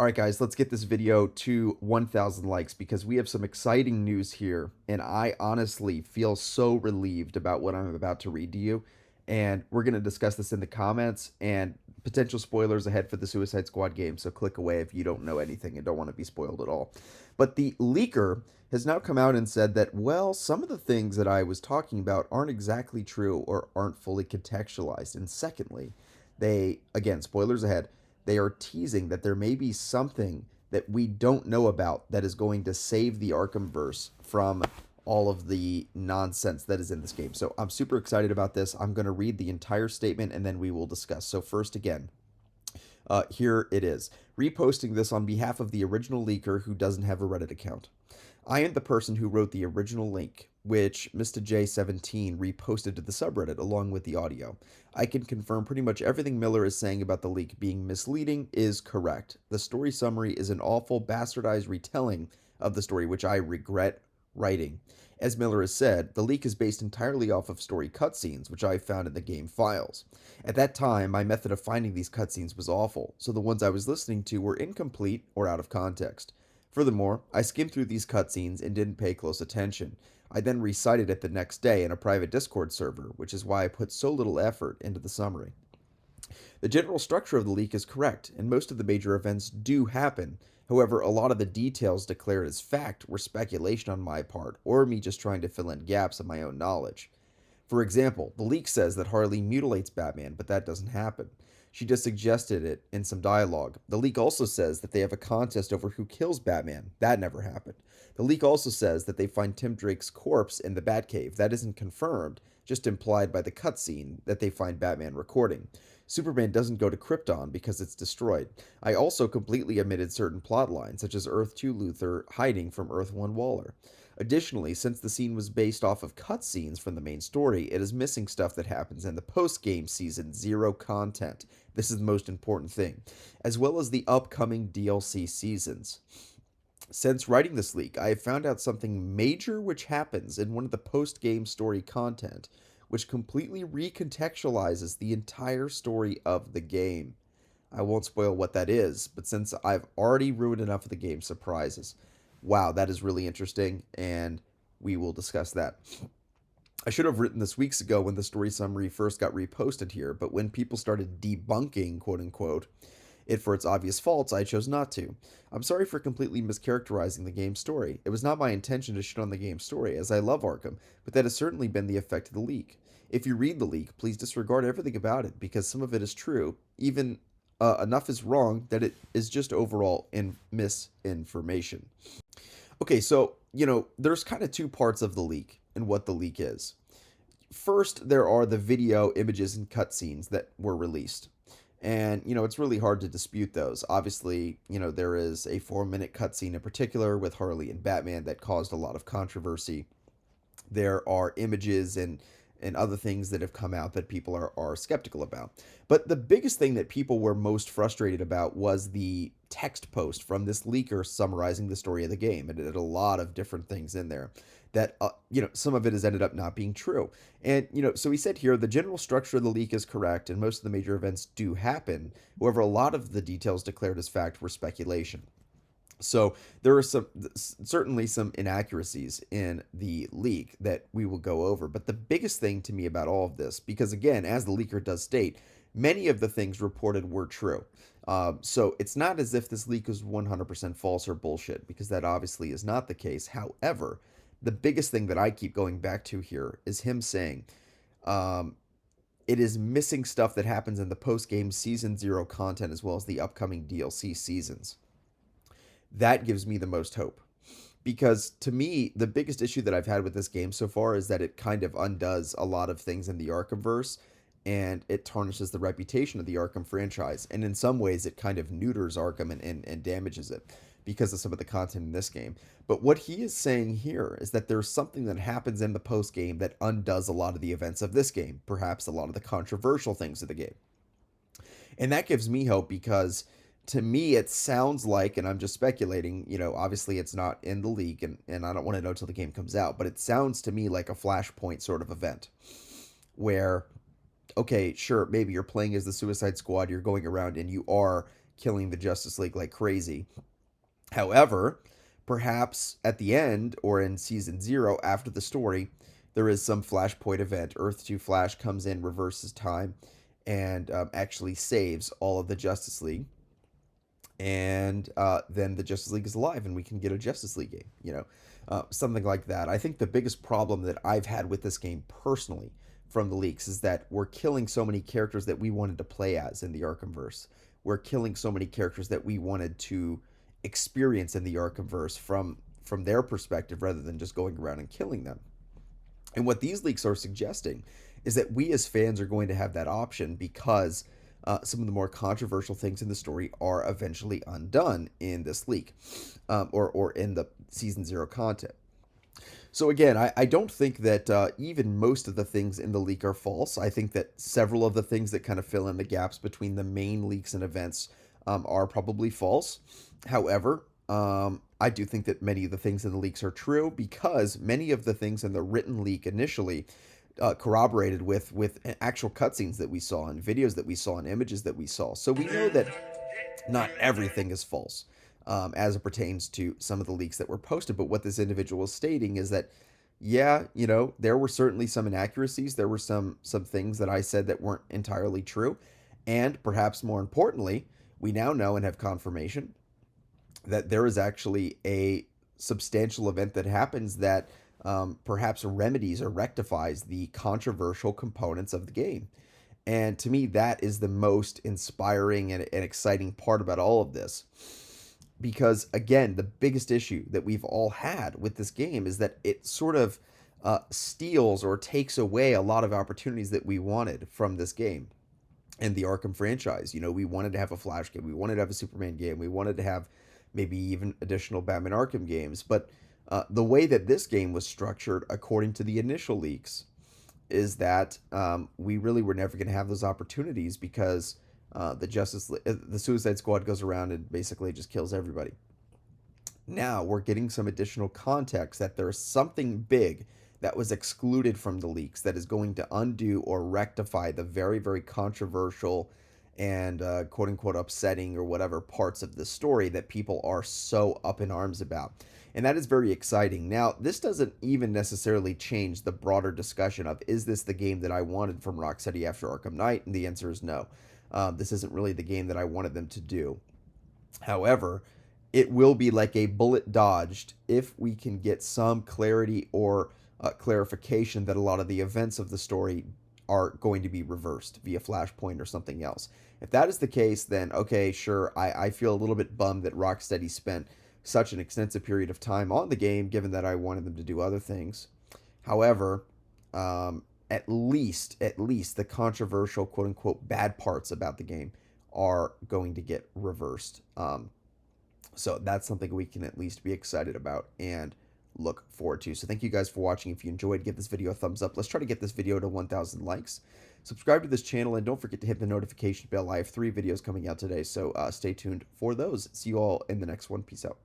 All right, guys, let's get this video to 1,000 likes because we have some exciting news here. And I honestly feel so relieved about what I'm about to read to you. And we're going to discuss this in the comments and potential spoilers ahead for the Suicide Squad game. So click away if you don't know anything and don't want to be spoiled at all. But the leaker has now come out and said that, well, some of the things that I was talking about aren't exactly true or aren't fully contextualized. And secondly, they, again, spoilers ahead, they are teasing that there may be something that we don't know about that is going to save the Arkhamverse from all of the nonsense that is in this game. So I'm super excited about this. I'm going to read the entire statement and then we will discuss. So first, again, here it is. Reposting this on behalf of the original leaker who doesn't have a Reddit account. I am the person who wrote the original link, which Mr. J17 reposted to the subreddit along with the audio. I can confirm pretty much everything Miller is saying about the leak being misleading is correct. The story summary is an awful, bastardized retelling of the story, which I regret writing. As Miller has said, the leak is based entirely off of story cutscenes, which I found in the game files. At that time, my method of finding these cutscenes was awful, so the ones I was listening to were incomplete or out of context. Furthermore, I skimmed through these cutscenes and didn't pay close attention. I then recited it the next day in a private Discord server, which is why I put so little effort into the summary. The general structure of the leak is correct, and most of the major events do happen. However, a lot of the details declared as fact were speculation on my part, or me just trying to fill in gaps in my own knowledge. For example, the leak says that Harley mutilates Batman, but that doesn't happen. She just suggested it in some dialogue. The leak also says that they have a contest over who kills Batman. That never happened. The leak also says that they find Tim Drake's corpse in the Batcave. That isn't confirmed, just implied by the cutscene that they find Batman recording. Superman doesn't go to Krypton because it's destroyed. I also completely omitted certain plot lines, such as Earth 2 Luthor hiding from Earth 1 Waller. Additionally, since the scene was based off of cutscenes from the main story, it is missing stuff that happens in the post-game Season 0 content. This is the most important thing, as well as the upcoming DLC seasons. Since writing this leak, I have found out something major which happens in one of the post-game story content, which completely recontextualizes the entire story of the game. I won't spoil what that is, but since I've already ruined enough of the game's surprises, wow, that is really interesting, and we will discuss that. I should have written this weeks ago when the story summary first got reposted here, but when people started debunking, quote unquote, it for its obvious faults, I chose not to. I'm sorry for completely mischaracterizing the game's story. It was not my intention to shit on the game's story, as I love Arkham, but that has certainly been the effect of the leak. If you read the leak, please disregard everything about it, because some of it is true, even enough is wrong that it is just overall misinformation. Okay, so, there's kind of two parts of the leak and what the leak is. First, there are the video, images, and cutscenes that were released. And, it's really hard to dispute those. Obviously, there is a 4-minute cutscene in particular with Harley and Batman that caused a lot of controversy. There are images and other things that have come out that people are skeptical about. But the biggest thing that people were most frustrated about was the text post from this leaker summarizing the story of the game. And it had a lot of different things in there that, some of it has ended up not being true. And, so he said here, the general structure of the leak is correct and most of the major events do happen. However, a lot of the details declared as fact were speculation. So there are certainly some inaccuracies in the leak that we will go over. But the biggest thing to me about all of this, because again, as the leaker does state, many of the things reported were true. So it's not as if this leak is 100% false or bullshit, because that obviously is not the case. However, the biggest thing that I keep going back to here is him saying, it is missing stuff that happens in the post-game Season 0 content as well as the upcoming DLC seasons. That gives me the most hope. Because to me, the biggest issue that I've had with this game so far is that it kind of undoes a lot of things in the Arkhamverse and it tarnishes the reputation of the Arkham franchise. And in some ways, it kind of neuters Arkham and damages it because of some of the content in this game. But what he is saying here is that there's something that happens in the post game that undoes a lot of the events of this game, perhaps a lot of the controversial things of the game. And that gives me hope because to me it sounds like, and I'm just speculating, obviously it's not in the league and I don't want to know till the game comes out, but it sounds to me like a Flashpoint sort of event where, okay, sure, maybe you're playing as the Suicide Squad, you're going around and you are killing the Justice League like crazy. However, perhaps at the end or in season 0 after the story, there is some Flashpoint event. Earth 2 Flash comes in, reverses time, and actually saves all of the Justice League. And then the Justice League is alive, and we can get a Justice League game, something like that. I think the biggest problem that I've had with this game personally from the leaks is that we're killing so many characters that we wanted to play as in the Arkhamverse. We're killing so many characters that we wanted to experience in the Arkhamverse from their perspective rather than just going around and killing them. And what these leaks are suggesting is that we as fans are going to have that option because some of the more controversial things in the story are eventually undone in this leak, or in the season 0 content. So again, I don't think that even most of the things in the leak are false. I think that several of the things that kind of fill in the gaps between the main leaks and events are probably false. However, I do think that many of the things in the leaks are true because many of the things in the written leak initially corroborated with actual cutscenes that we saw and videos that we saw and images that we saw. So we know that not everything is false as it pertains to some of the leaks that were posted. But what this individual is stating is that, yeah, there were certainly some inaccuracies. There were some things that I said that weren't entirely true. And perhaps more importantly, we now know and have confirmation that there is actually a substantial event that happens that perhaps remedies or rectifies the controversial components of the game. And to me, that is the most inspiring and exciting part about all of this. Because, again, the biggest issue that we've all had with this game is that it sort of steals or takes away a lot of opportunities that we wanted from this game and the Arkham franchise. We wanted to have a Flash game. We wanted to have a Superman game. We wanted to have maybe even additional Batman Arkham games. But the way that this game was structured, according to the initial leaks, is that we really were never going to have those opportunities because the Suicide Squad goes around and basically just kills everybody. Now we're getting some additional context that there's something big that was excluded from the leaks that is going to undo or rectify the very, very controversial and quote unquote upsetting or whatever parts of the story that people are so up in arms about. And that is very exciting. Now, this doesn't even necessarily change the broader discussion of, is this the game that I wanted from Rocksteady after Arkham Knight? And the answer is no. This isn't really the game that I wanted them to do. However, it will be like a bullet dodged if we can get some clarity or clarification that a lot of the events of the story are going to be reversed via Flashpoint or something else. If that is the case, then okay, sure, I feel a little bit bummed that Rocksteady spent such an extensive period of time on the game, given that I wanted them to do other things. However, at least the controversial quote unquote bad parts about the game are going to get reversed. So that's something we can at least be excited about and look forward to. So thank you guys for watching. If you enjoyed, give this video a thumbs up. Let's try to get this video to 1,000 likes. Subscribe to this channel and don't forget to hit the notification bell. I have 3 videos coming out today, so stay tuned for those. See you all in the next one. Peace out.